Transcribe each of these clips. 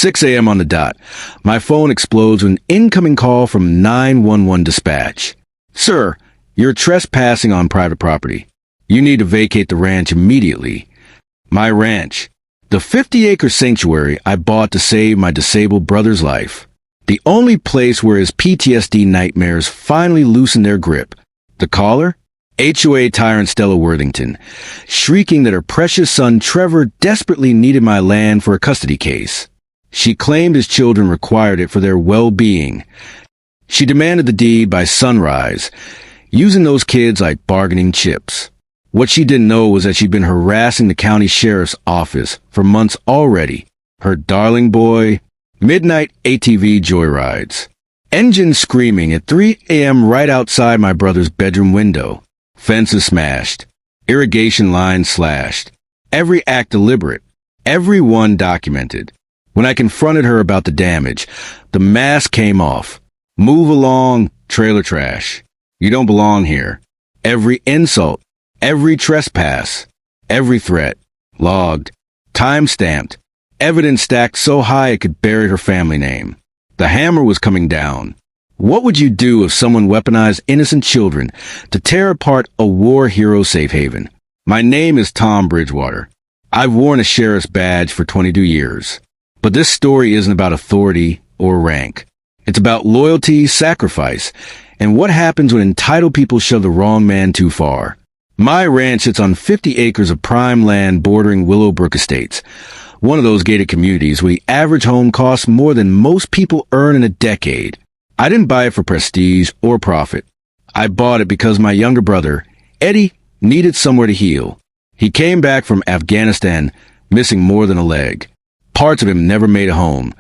6 a.m. on the dot. My phone explodes with an incoming call from 911 dispatch. Sir, you're trespassing on private property. You need to vacate the ranch immediately. My ranch. The 50-acre sanctuary I bought to save my disabled brother's life. The only place where his PTSD nightmares finally loosened their grip. The caller? HOA tyrant Stella Worthington, shrieking that her precious son Trevor desperately needed my land for a custody case. She claimed his children required it for their well-being. She demanded the deed by sunrise, using those kids like bargaining chips. What she didn't know was that she'd been harassing the county sheriff's office for months already. Her darling boy, midnight ATV joyrides. Engine screaming at 3 a.m. right outside my brother's bedroom window. Fences smashed. Irrigation lines slashed. Every act deliberate. Every one documented. When I confronted her about the damage, the mask came off. Move along, trailer trash. You don't belong here. Every insult. Every trespass. Every threat. Logged. Time-stamped. Evidence stacked so high it could bury her family name. The hammer was coming down. What would you do if someone weaponized innocent children to tear apart a war hero safe haven? My name is Tom Bridgewater. I've worn a sheriff's badge for 22 years. But this story isn't about authority or rank. It's about loyalty, sacrifice, and what happens when entitled people shove the wrong man too far. My ranch sits on 50 acres of prime land bordering Willowbrook Estates, one of those gated communities where the average home costs more than most people earn in a decade. I didn't buy it for prestige or profit. I bought it because my younger brother, Eddie, needed somewhere to heal. He came back from Afghanistan, missing more than a leg. Parts of him never made a home.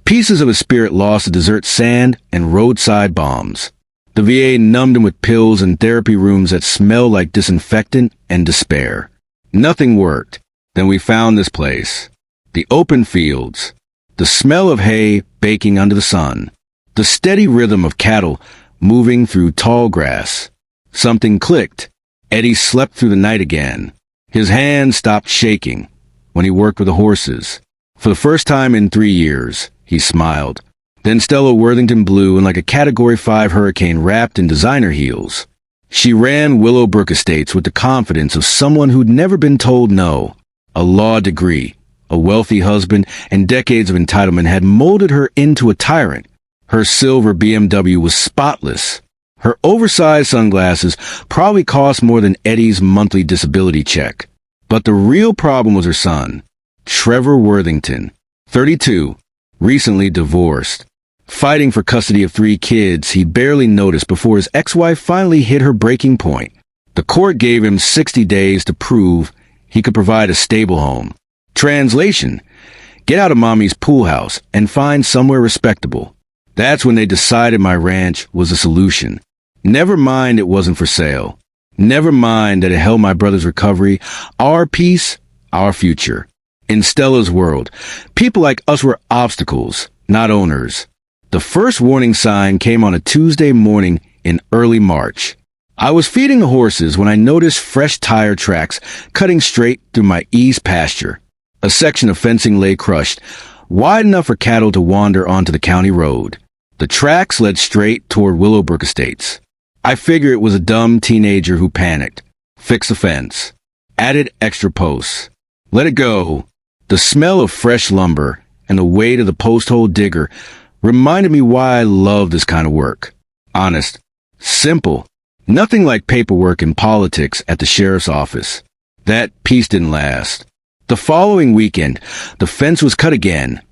Pieces of his spirit lost to desert sand and roadside bombs. The VA numbed him with pills and therapy rooms that smelled like disinfectant and despair. Nothing worked. Then we found this place. The open fields. The smell of hay baking under the sun. The steady rhythm of cattle moving through tall grass. Something clicked. Eddie slept through the night again. His hands stopped shaking when he worked with the horses. For the first time in 3 years, he smiled. Then Stella Worthington blew in like a Category 5 hurricane wrapped in designer heels. She ran Willowbrook Estates with the confidence of someone who'd never been told no. A law degree, a wealthy husband, and decades of entitlement had molded her into a tyrant. Her silver BMW was spotless. Her oversized sunglasses probably cost more than Eddie's monthly disability check. But the real problem was her son, Trevor Worthington, 32, recently divorced. Fighting for custody of 3 kids he barely noticed before his ex-wife finally hit her breaking point. The court gave him 60 days to prove he could provide a stable home. Translation: get out of mommy's pool house and find somewhere respectable. That's when they decided my ranch was a solution. Never mind it wasn't for sale. Never mind that it held my brother's recovery, our peace, our future. In Stella's world, people like us were obstacles, not owners. The first warning sign came on a Tuesday morning in early March. I was feeding the horses when I noticed fresh tire tracks cutting straight through my east pasture. A section of fencing lay crushed, wide enough for cattle to wander onto the county road. The tracks led straight toward Willowbrook Estates. I figured it was a dumb teenager who panicked. Fixed the fence. Added extra posts. Let it go. The smell of fresh lumber and the weight of the post hole digger reminded me why I love this kind of work. Honest. Simple. Nothing like paperwork and politics at the sheriff's office. That peace didn't last. The following weekend, the fence was cut again.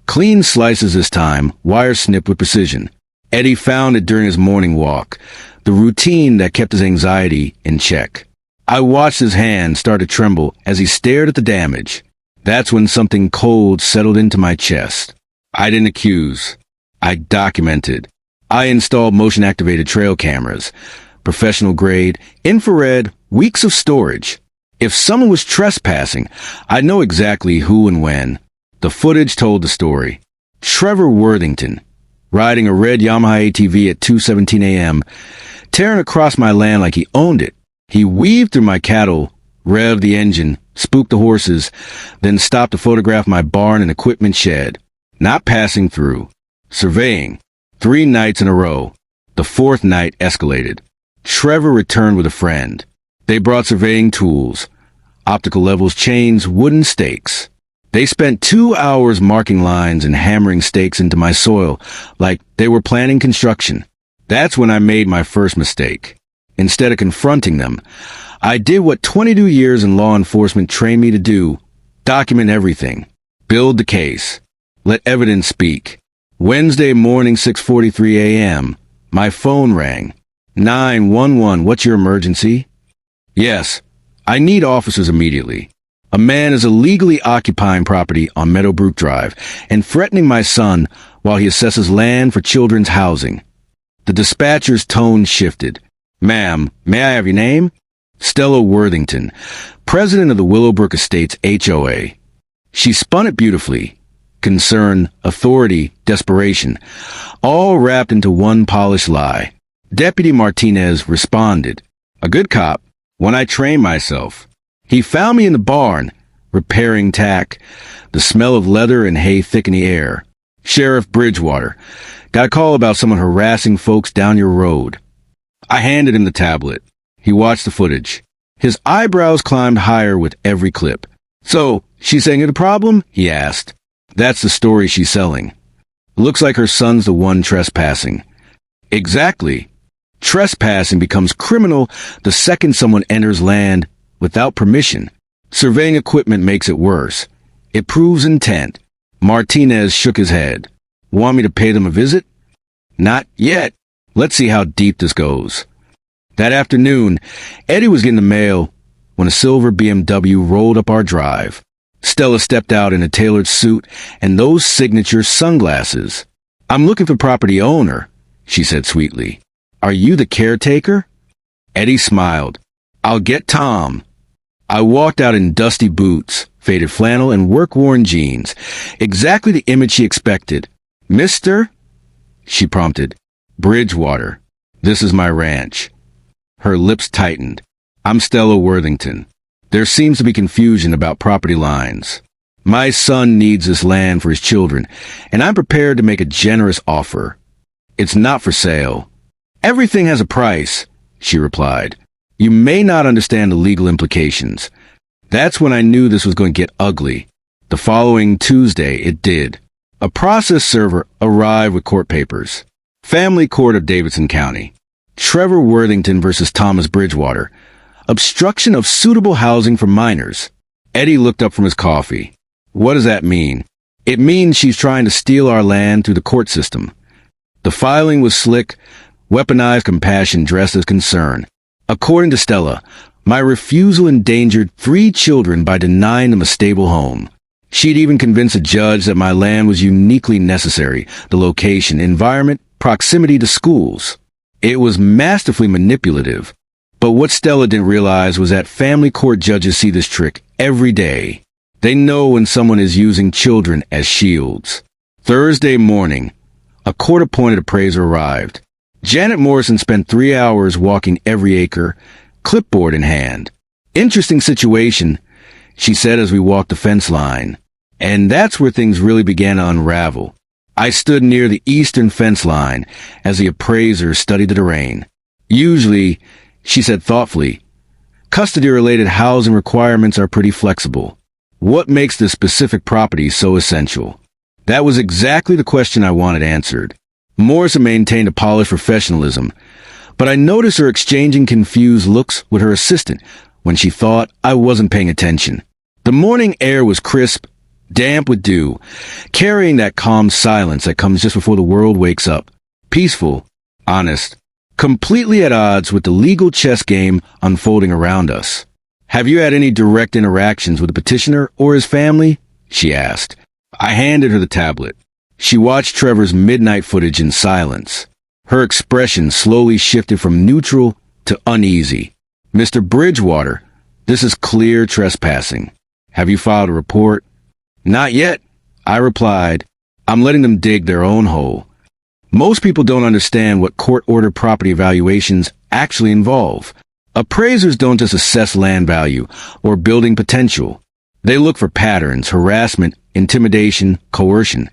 Clean slices this time, wire snipped with precision. Eddie found it during his morning walk, the routine that kept his anxiety in check. I watched his hand start to tremble as he stared at the damage. That's when something cold settled into my chest. I didn't accuse. I documented. I installed motion-activated trail cameras, professional grade, infrared, weeks of storage. If someone was trespassing, I'd know exactly who and when. The footage told the story. Trevor Worthington, riding a red Yamaha ATV at 2:17 a.m., tearing across my land like he owned it. He weaved through my cattle, revved the engine, spooked the horses, then stopped to photograph my barn and equipment shed. Not passing through. Surveying. 3 nights in a row. The 4th night escalated. Trevor returned with a friend. They brought surveying tools. Optical levels, chains, wooden stakes. They spent 2 hours marking lines and hammering stakes into my soil like they were planning construction. That's when I made my first mistake. Instead of confronting them, I did what 22 years in law enforcement trained me to do. Document everything. Build the case. Let evidence speak. Wednesday morning, 6:43 a.m. My phone rang. 911, what's your emergency? Yes, I need officers immediately. A man is illegally occupying property on Meadowbrook Drive and threatening my son while he assesses land for children's housing. The dispatcher's tone shifted. Ma'am, may I have your name? Stella Worthington, president of the Willowbrook Estates HOA. She spun it beautifully. Concern, authority, desperation, all wrapped into one polished lie. Deputy Martinez responded. A good cop, when I train myself. He found me in the barn, repairing tack, the smell of leather and hay thick in the air. Sheriff Bridgewater, got a call about someone harassing folks down your road. I handed him the tablet. He watched the footage. His eyebrows climbed higher with every clip. So, she's saying it a problem? He asked. That's the story she's selling. Looks like her son's the one trespassing. Exactly. Trespassing becomes criminal the second someone enters land without permission. Surveying equipment makes it worse. It proves intent. Martinez shook his head. Want me to pay them a visit? Not yet. Let's see how deep this goes. That afternoon, Eddie was getting the mail when a silver BMW rolled up our drive. Stella stepped out in a tailored suit and those signature sunglasses. I'm looking for property owner, she said sweetly. Are you the caretaker? Eddie smiled. I'll get Tom. I walked out in dusty boots, faded flannel, and work-worn jeans. Exactly the image she expected. Mister? She prompted. Bridgewater. This is my ranch. Her lips tightened. I'm Stella Worthington. There seems to be confusion about property lines. My son needs this land for his children, and I'm prepared to make a generous offer. It's not for sale. Everything has a price, she replied. You may not understand the legal implications. That's when I knew this was going to get ugly. The following Tuesday, it did. A process server arrived with court papers. Family Court of Davidson County. Trevor Worthington versus Thomas Bridgewater. Obstruction of suitable housing for minors. Eddie looked up from his coffee. What does that mean? It means she's trying to steal our land through the court system. The filing was slick, weaponized compassion dressed as concern. According to Stella, my refusal endangered 3 children by denying them a stable home. She'd even convinced a judge that my land was uniquely necessary, the location, environment, proximity to schools. It was masterfully manipulative. But what Stella didn't realize was that family court judges see this trick every day. They know when someone is using children as shields. Thursday morning, a court-appointed appraiser arrived. Janet Morrison spent 3 hours walking every acre, clipboard in hand. Interesting situation, she said as we walked the fence line. And that's where things really began to unravel. I stood near the eastern fence line as the appraiser studied the terrain. Usually, she said thoughtfully, custody-related housing requirements are pretty flexible. What makes this specific property so essential? That was exactly the question I wanted answered. Morrison maintained a polished professionalism, but I noticed her exchanging confused looks with her assistant when she thought I wasn't paying attention. The morning air was crisp, damp with dew, carrying that calm silence that comes just before the world wakes up. Peaceful, honest, completely at odds with the legal chess game unfolding around us. Have you had any direct interactions with the petitioner or his family? She asked. I handed her the tablet. She watched Trevor's midnight footage in silence. Her expression slowly shifted from neutral to uneasy. Mr. Bridgewater, this is clear trespassing. Have you filed a report? Not yet, I replied. I'm letting them dig their own hole. Most people don't understand what court-ordered property evaluations actually involve. Appraisers don't just assess land value or building potential. They look for patterns, harassment, intimidation, coercion.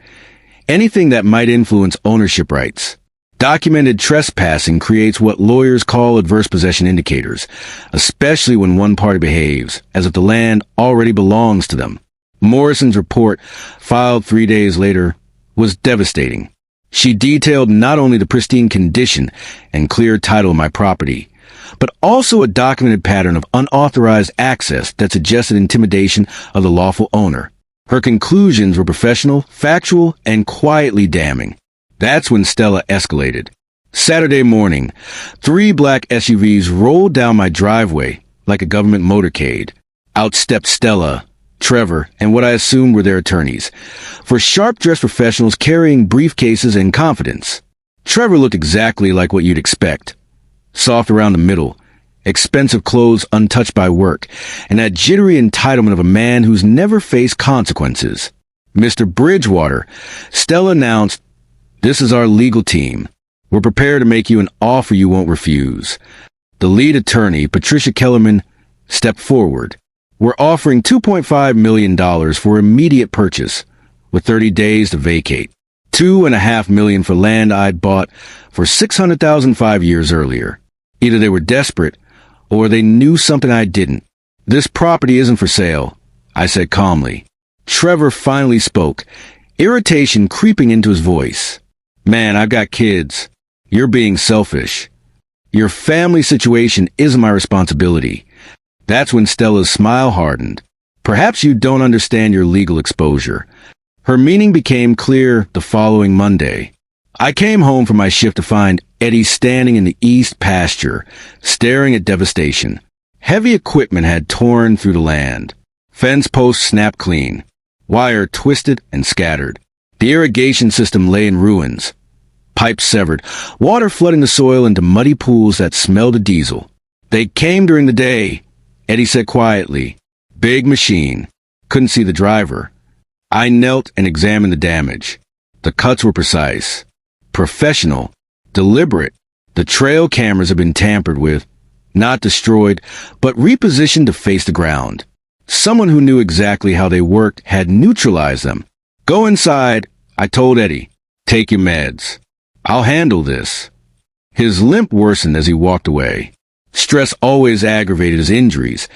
anything that might influence ownership rights. Documented trespassing creates what lawyers call adverse possession indicators, especially when one party behaves as if the land already belongs to them. Morrison's report, filed 3 days later, was devastating. She detailed not only the pristine condition and clear title of my property, but also a documented pattern of unauthorized access that suggested intimidation of the lawful owner. Her conclusions were professional, factual, and quietly damning. That's when Stella escalated. Saturday morning, 3 black SUVs rolled down my driveway like a government motorcade. Out stepped Stella, Trevor, and what I assumed were their attorneys, for sharp-dressed professionals carrying briefcases and confidence. Trevor looked exactly like what you'd expect. Soft around the middle, expensive clothes untouched by work, and that jittery entitlement of a man who's never faced consequences. Mr. Bridgewater, Stella announced, "This is our legal team. We're prepared to make you an offer you won't refuse." The lead attorney, Patricia Kellerman, stepped forward. "We're offering $2.5 million for immediate purchase, with 30 days to vacate. $2.5 million for land I'd bought for $600,000 5 years earlier. Either they were desperate, or they knew something I didn't. This property isn't for sale," I said calmly. Trevor finally spoke, irritation creeping into his voice. "Man, I've got kids. You're being selfish. Your family situation isn't my responsibility." That's when Stella's smile hardened. "Perhaps you don't understand your legal exposure." Her meaning became clear the following Monday. I came home from my shift to find Eddie standing in the east pasture, staring at devastation. Heavy equipment had torn through the land. Fence posts snapped clean. Wire twisted and scattered. The irrigation system lay in ruins. Pipes severed, water flooding the soil into muddy pools that smelled of diesel. "They came during the day," Eddie said quietly. "Big machine. Couldn't see the driver." I knelt and examined the damage. The cuts were precise, professional, deliberate. The trail cameras had been tampered with, not destroyed, but repositioned to face the ground. Someone who knew exactly how they worked had neutralized them. "Go inside," I told Eddie. "Take your meds. I'll handle this." His limp worsened as he walked away. Stress always aggravated his injuries,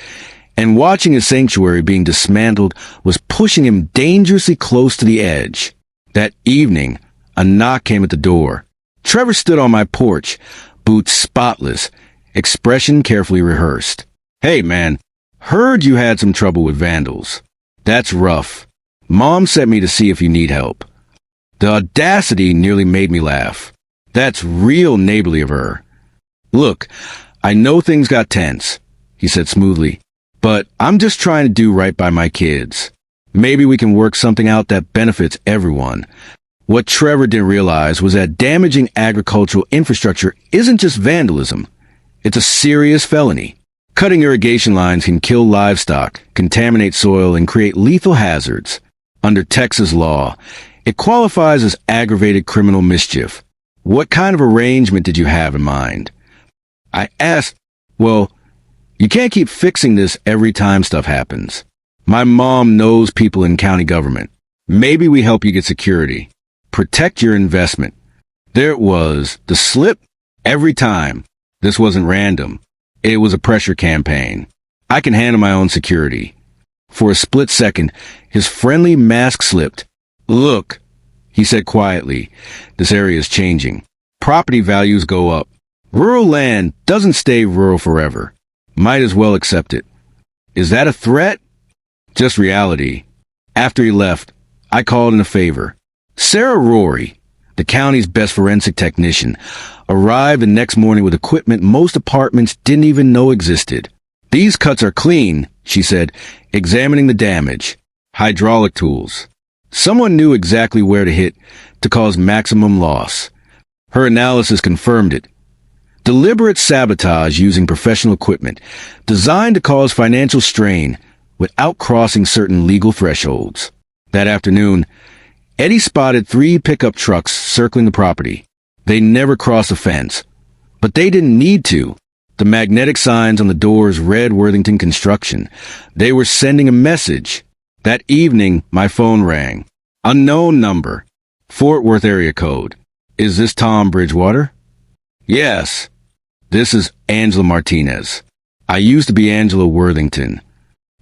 and watching his sanctuary being dismantled was pushing him dangerously close to the edge. That evening, a knock came at the door. Trevor stood on my porch, boots spotless, expression carefully rehearsed. "Hey, man, heard you had some trouble with vandals. That's rough. Mom sent me to see if you need help." The audacity nearly made me laugh. That's real neighborly of her. "Look, I know things got tense," he said smoothly, "but I'm just trying to do right by my kids. Maybe we can work something out that benefits everyone." What Trevor didn't realize was that damaging agricultural infrastructure isn't just vandalism. It's a serious felony. Cutting irrigation lines can kill livestock, contaminate soil, and create lethal hazards. Under Texas law, it qualifies as aggravated criminal mischief. "What kind of arrangement did you have in mind?" I asked. "Well, you can't keep fixing this every time stuff happens. My mom knows people in county government. Maybe we help you get security. Protect your investment." There it was, the slip, every time. This wasn't random. It was a pressure campaign. "I can handle my own security." For a split second, his friendly mask slipped. "Look," he said quietly, "this area is changing. Property values go up. Rural land doesn't stay rural forever. Might as well accept it." "Is that a threat?" "Just reality." After he left, I called in a favor. Sarah Rory, the county's best forensic technician, arrived the next morning with equipment most apartments didn't even know existed. "These cuts are clean," she said, examining the damage. "Hydraulic tools. Someone knew exactly where to hit to cause maximum loss." Her analysis confirmed it. Deliberate sabotage using professional equipment, designed to cause financial strain without crossing certain legal thresholds. That afternoon, Eddie spotted 3 pickup trucks circling the property. They never crossed a fence, but they didn't need to. The magnetic signs on the doors read Worthington Construction. They were sending a message. That evening, my phone rang. Unknown number. Fort Worth area code. Is this Tom Bridgewater? Yes. This is Angela Martinez. I used to be Angela Worthington.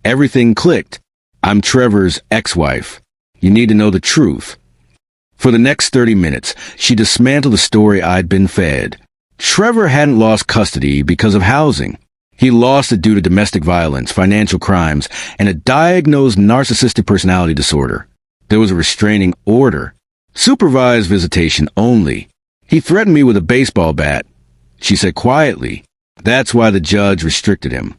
Everything clicked. I'm Trevor's ex-wife. You need to know the truth. For the next 30 minutes, she dismantled the story I'd been fed. Trevor hadn't lost custody because of housing. He lost it due to domestic violence, financial crimes, and a diagnosed narcissistic personality disorder. There was a restraining order. Supervised visitation only. He threatened me with a baseball bat. She said quietly. That's why the judge restricted him.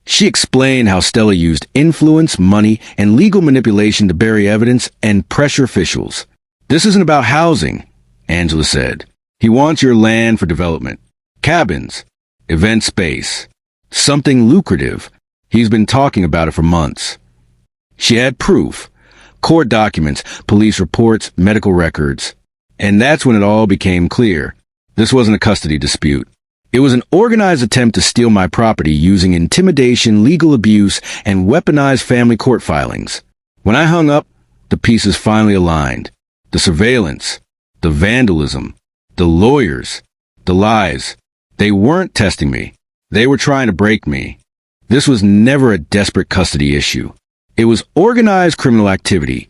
She explained how Stella used influence, money, and legal manipulation to bury evidence and pressure officials. This isn't about housing, Angela said. He wants your land for development. Cabins. Event space. Something lucrative. He's been talking about it for months. She had proof. Court documents, police reports, medical records. And that's when it all became clear. This wasn't a custody dispute. It was an organized attempt to steal my property using intimidation, legal abuse, and weaponized family court filings. When I hung up, the pieces finally aligned. The surveillance, the vandalism, the lawyers, the lies. They weren't testing me. They were trying to break me. This was never a desperate custody issue. It was organized criminal activity,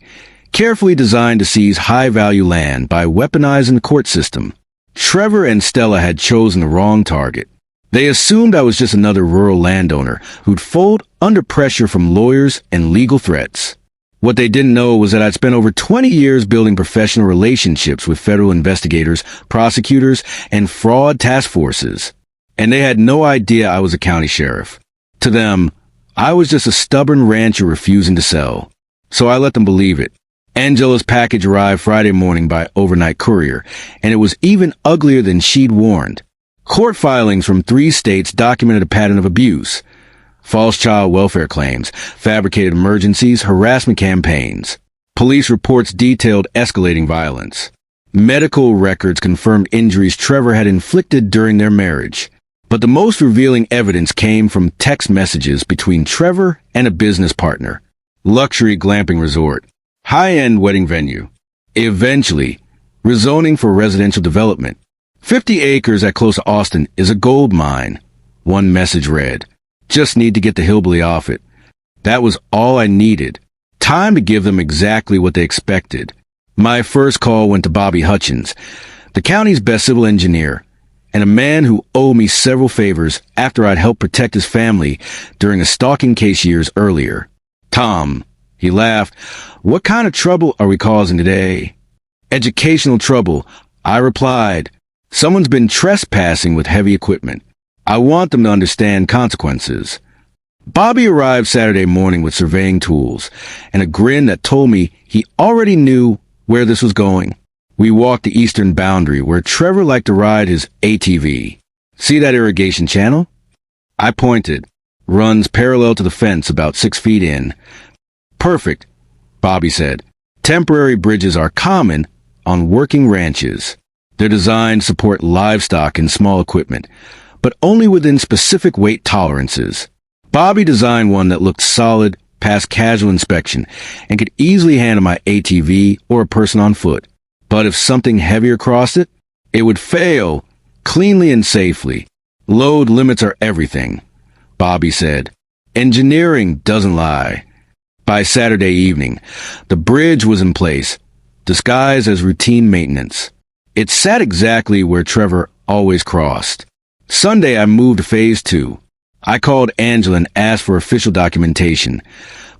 carefully designed to seize high-value land by weaponizing the court system. Trevor and Stella had chosen the wrong target. They assumed I was just another rural landowner who'd fold under pressure from lawyers and legal threats. What they didn't know was that I'd spent over 20 years building professional relationships with federal investigators, prosecutors, and fraud task forces. And they had no idea I was a county sheriff. To them, I was just a stubborn rancher refusing to sell. So I let them believe it. Angela's package arrived Friday morning by overnight courier, and it was even uglier than she'd warned. Court filings from 3 states documented a pattern of abuse. False child welfare claims, fabricated emergencies, harassment campaigns. Police reports detailed escalating violence. Medical records confirmed injuries Trevor had inflicted during their marriage. But the most revealing evidence came from text messages between Trevor and a business partner. Luxury glamping resort. High-end wedding venue. Eventually, rezoning for residential development. 50 acres at close to Austin is a gold mine. One message read, just need to get the hillbilly off it. That was all I needed. Time to give them exactly what they expected. My first call went to Bobby Hutchins, the county's best civil engineer, and a man who owed me several favors after I'd helped protect his family during a stalking case years earlier. Tom, he laughed, what kind of trouble are we causing today? Educational trouble, I replied. Someone's been trespassing with heavy equipment. I want them to understand consequences. Bobby arrived Saturday morning with surveying tools and a grin that told me he already knew where this was going. We walked the eastern boundary where Trevor liked to ride his ATV. See that irrigation channel? I pointed. Runs parallel to the fence about 6 feet in. Perfect, Bobby said. Temporary bridges are common on working ranches. They're designed to support livestock and small equipment, but only within specific weight tolerances. Bobby designed one that looked solid, passed casual inspection, and could easily handle my ATV or a person on foot. But if something heavier crossed it, it would fail, cleanly and safely. Load limits are everything, Bobby said. Engineering doesn't lie. By Saturday evening, the bridge was in place, disguised as routine maintenance. It sat exactly where Trevor always crossed. Sunday, I moved to Phase 2. I called Angela and asked for official documentation.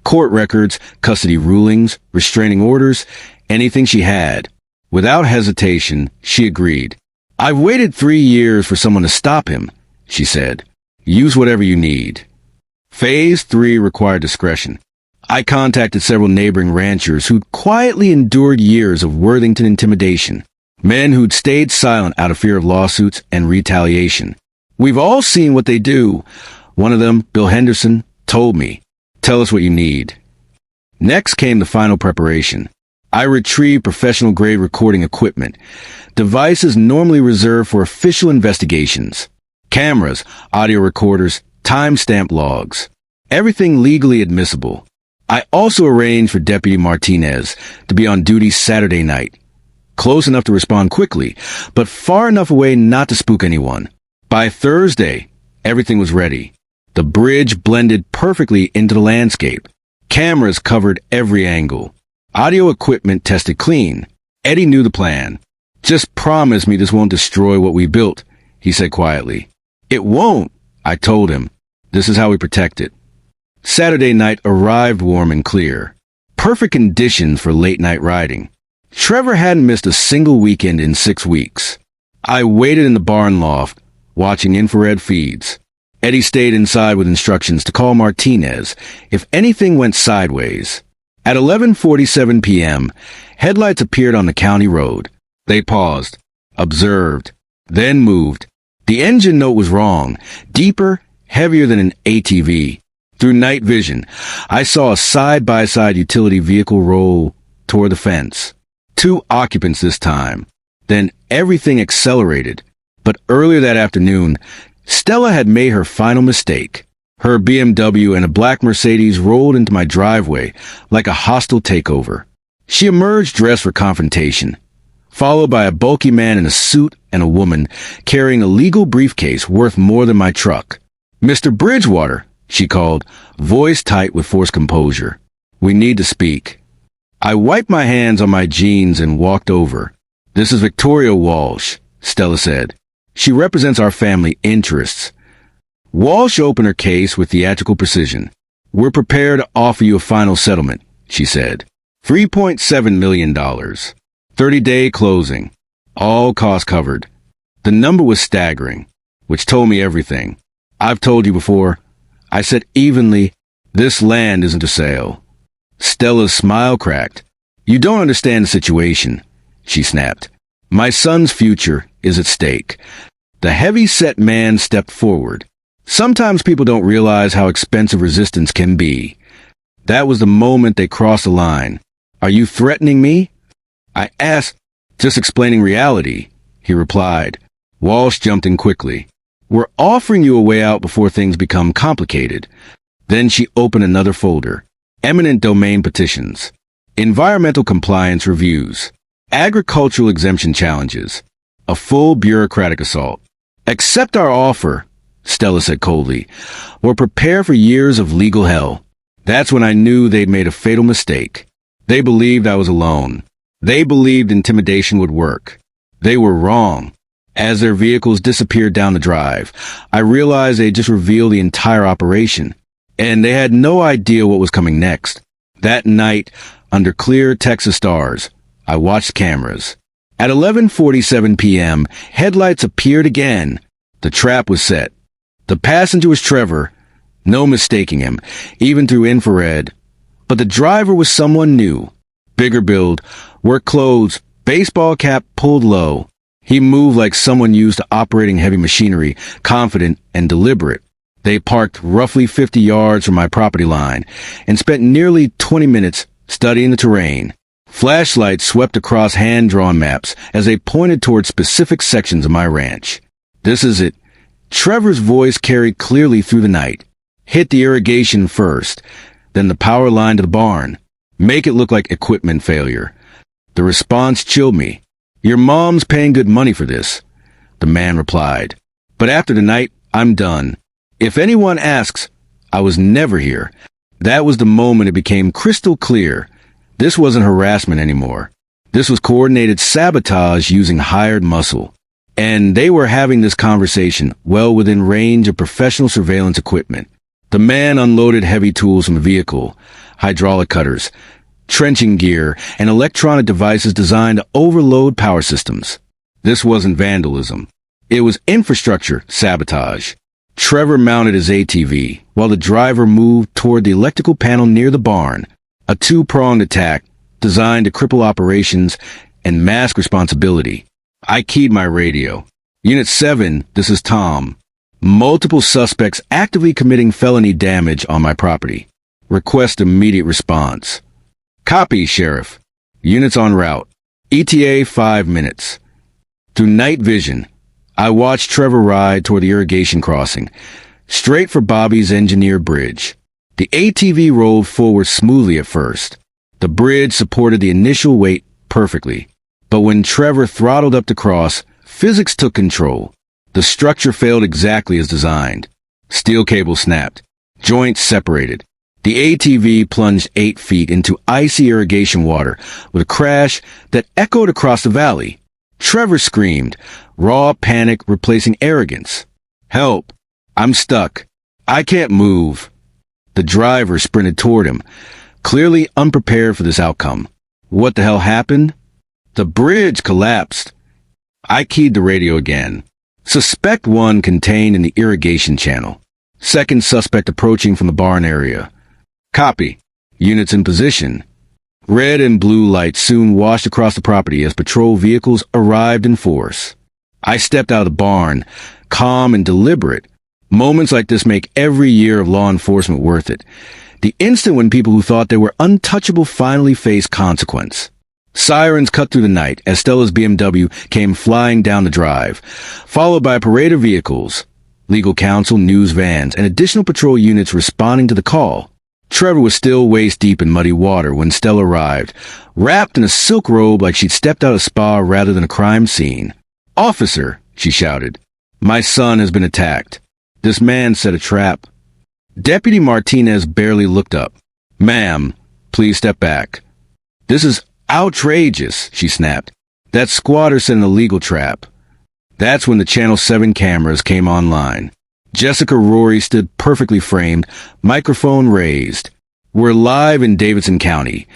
Court records, custody rulings, restraining orders, anything she had. Without hesitation, she agreed. I've waited 3 years for someone to stop him, she said. Use whatever you need. Phase 3 required discretion. I contacted several neighboring ranchers who'd quietly endured years of Worthington intimidation. Men who'd stayed silent out of fear of lawsuits and retaliation. We've all seen what they do. One of them, Bill Henderson, told me, tell us what you need. Next came the final preparation. I retrieved professional-grade recording equipment, devices normally reserved for official investigations. Cameras, audio recorders, time-stamped logs. Everything legally admissible. I also arranged for Deputy Martinez to be on duty Saturday night. close enough to respond quickly, but far enough away not to spook anyone. By Thursday, everything was ready. The bridge blended perfectly into the landscape. Cameras covered every angle. Audio equipment tested clean. Eddie knew the plan. "Just promise me this won't destroy what we built," he said quietly. "It won't," I told him. "This is how we protect it." Saturday night arrived warm and clear. Perfect conditions for late-night riding. Trevor hadn't missed a single weekend in 6 weeks. I waited in the barn loft, watching infrared feeds. Eddie stayed inside with instructions to call Martinez if anything went sideways. At 11:47 p.m., headlights appeared on the county road. They paused, observed, then moved. The engine note was wrong, deeper, heavier than an ATV. Through night vision, I saw a side-by-side utility vehicle roll toward the fence. 2 occupants this time. Then everything accelerated. But earlier that afternoon, Stella had made her final mistake. Her BMW and a black Mercedes rolled into my driveway like a hostile takeover. She emerged dressed for confrontation, followed by a bulky man in a suit and a woman carrying a legal briefcase worth more than my truck. "Mr. Bridgewater," she called, voice tight with forced composure. "We need to speak." I wiped my hands on my jeans and walked over. "This is Victoria Walsh," Stella said. "She represents our family interests." Walsh opened her case with theatrical precision. "We're prepared to offer you a final settlement," she said. $3.7 million. 30-day closing. All costs covered. The number was staggering, which told me everything. "I've told you before," I said evenly, "this land isn't a sale." Stella's smile cracked. "You don't understand the situation," she snapped. "My son's future is at stake." The heavy-set man stepped forward. Sometimes people don't realize how expensive resistance can be. That was the moment they crossed the line. "Are you threatening me?" I asked. "Just explaining reality," he replied. Walsh jumped in quickly. "We're offering you a way out before things become complicated." Then she opened another folder. Eminent domain petitions. Environmental compliance reviews. Agricultural exemption challenges. A full bureaucratic assault. "Accept our offer," Stella said coldly, "or prepare for years of legal hell." That's when I knew they'd made a fatal mistake. They believed I was alone. They believed intimidation would work. They were wrong. As their vehicles disappeared down the drive, I realized they'd just revealed the entire operation, and they had no idea what was coming next. That night, under clear Texas stars, I watched cameras. At 11:47 p.m., headlights appeared again. The trap was set. The passenger was Trevor, no mistaking him, even through infrared. But the driver was someone new. Bigger build, work clothes, baseball cap pulled low. He moved like someone used to operating heavy machinery, confident and deliberate. They parked roughly 50 yards from my property line and spent nearly 20 minutes studying the terrain. Flashlights swept across hand-drawn maps as they pointed toward specific sections of my ranch. "This is it." Trevor's voice carried clearly through the night. "Hit the irrigation first, then the power line to the barn. Make it look like equipment failure." The response chilled me. "Your mom's paying good money for this," the man replied. "But after tonight, I'm done. If anyone asks, I was never here." That was the moment it became crystal clear. This wasn't harassment anymore. This was coordinated sabotage using hired muscle. And they were having this conversation well within range of professional surveillance equipment. The man unloaded heavy tools from the vehicle, hydraulic cutters, trenching gear, and electronic devices designed to overload power systems. This wasn't vandalism. It was infrastructure sabotage. Trevor mounted his ATV, while the driver moved toward the electrical panel near the barn, a 2-pronged attack designed to cripple operations and mask responsibility. I keyed my radio. "Unit 7, this is Tom. Multiple suspects actively committing felony damage on my property. Request immediate response." "Copy, Sheriff. Units en route. ETA 5 minutes." Through night vision, I watched Trevor ride toward the irrigation crossing, straight for Bobby's engineered bridge. The ATV rolled forward smoothly at first. The bridge supported the initial weight perfectly. But when Trevor throttled up to cross, physics took control. The structure failed exactly as designed. Steel cable snapped. Joints separated. The ATV plunged 8 feet into icy irrigation water with a crash that echoed across the valley. Trevor screamed, raw panic replacing arrogance. "Help! I'm stuck. I can't move." The driver sprinted toward him, clearly unprepared for this outcome. What the hell happened? The bridge collapsed. I keyed the radio again. Suspect 1 contained in the irrigation channel. Second suspect approaching from the barn area. Copy. Units in position. Red and blue lights soon washed across the property as patrol vehicles arrived in force. I stepped out of the barn, calm and deliberate. Moments like this make every year of law enforcement worth it. The instant when people who thought they were untouchable finally faced consequence. Sirens cut through the night as Stella's BMW came flying down the drive, followed by a parade of vehicles, legal counsel, news vans, and additional patrol units responding to the call. Trevor was still waist-deep in muddy water when Stella arrived, wrapped in a silk robe like she'd stepped out of a spa rather than a crime scene. "Officer," she shouted, "my son has been attacked. This man set a trap." Deputy Martinez barely looked up. "Ma'am, please step back." "This is outrageous," she snapped. "That squatter set an illegal trap." That's when the Channel 7 cameras came online. Jessica Rory stood perfectly framed, microphone raised. We're live in Davidson County,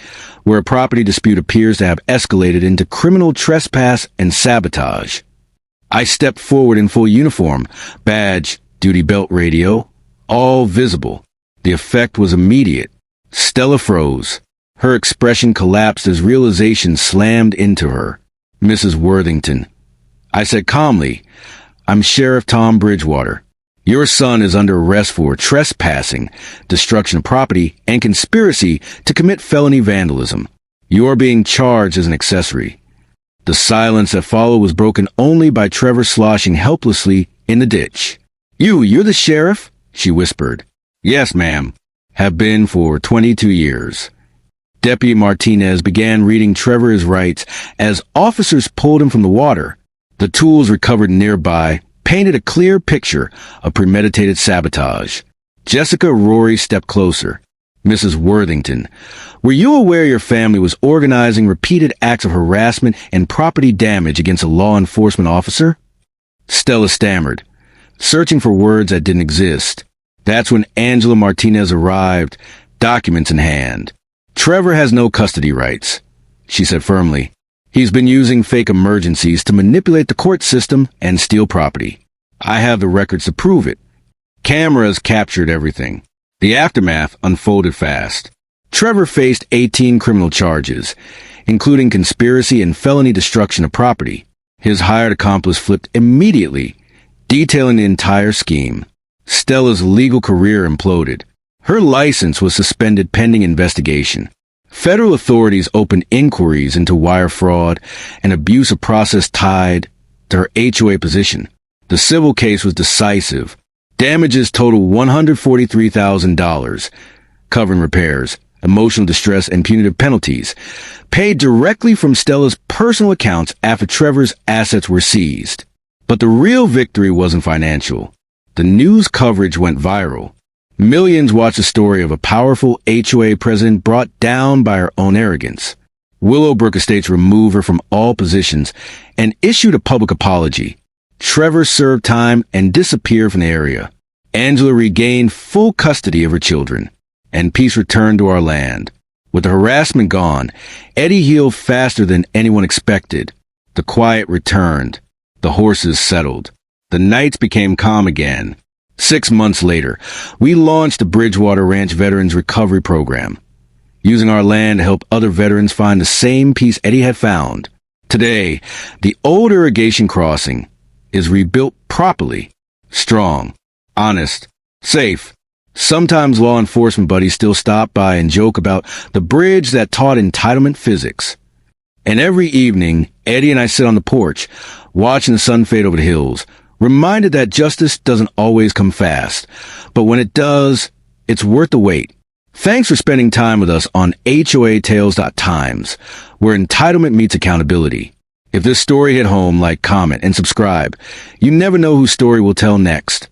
where a property dispute appears to have escalated into criminal trespass and sabotage. I stepped forward in full uniform, badge, duty belt radio, all visible. The effect was immediate. Stella froze. Her expression collapsed as realization slammed into her. "Mrs. Worthington," I said calmly, "I'm Sheriff Tom Bridgewater. Your son is under arrest for trespassing, destruction of property, and conspiracy to commit felony vandalism. You are being charged as an accessory." The silence that followed was broken only by Trevor sloshing helplessly in the ditch. You're the sheriff?" she whispered. "Yes, ma'am. Have been for 22 years. Deputy Martinez began reading Trevor his rights as officers pulled him from the water. The tools recovered nearby painted a clear picture of premeditated sabotage. Jessica Rory stepped closer. "Mrs. Worthington, were you aware your family was organizing repeated acts of harassment and property damage against a law enforcement officer?" Stella stammered, searching for words that didn't exist. That's when Angela Martinez arrived, documents in hand. "Trevor has no custody rights," she said firmly. "He's been using fake emergencies to manipulate the court system and steal property. I have the records to prove it. Cameras captured everything." The aftermath unfolded fast. Trevor faced 18 criminal charges, including conspiracy and felony destruction of property. His hired accomplice flipped immediately, detailing the entire scheme. Stella's legal career imploded. Her license was suspended pending investigation. Federal authorities opened inquiries into wire fraud and abuse of process tied to her HOA position. The civil case was decisive. Damages totaled $143,000, covering repairs, emotional distress, and punitive penalties, paid directly from Stella's personal accounts after Trevor's assets were seized. But the real victory wasn't financial. The news coverage went viral. Millions watched the story of a powerful HOA president brought down by her own arrogance. Willowbrook Estates removed her from all positions and issued a public apology. Trevor served time and disappeared from the area. Angela regained full custody of her children, and peace returned to our land. With the harassment gone, Eddie healed faster than anyone expected. The quiet returned. The horses settled. The nights became calm again. 6 months later, we launched the Bridgewater Ranch Veterans Recovery Program, using our land to help other veterans find the same peace Eddie had found. Today, the old irrigation crossing is rebuilt properly, strong, honest, safe. Sometimes law enforcement buddies still stop by and joke about the bridge that taught entitlement physics. And every evening, Eddie and I sit on the porch, watching the sun fade over the hills, reminded that justice doesn't always come fast, but when it does, it's worth the wait. Thanks for spending time with us on HOATales.times, where entitlement meets accountability. If this story hit home, like, comment, and subscribe. You never know whose story we'll tell next.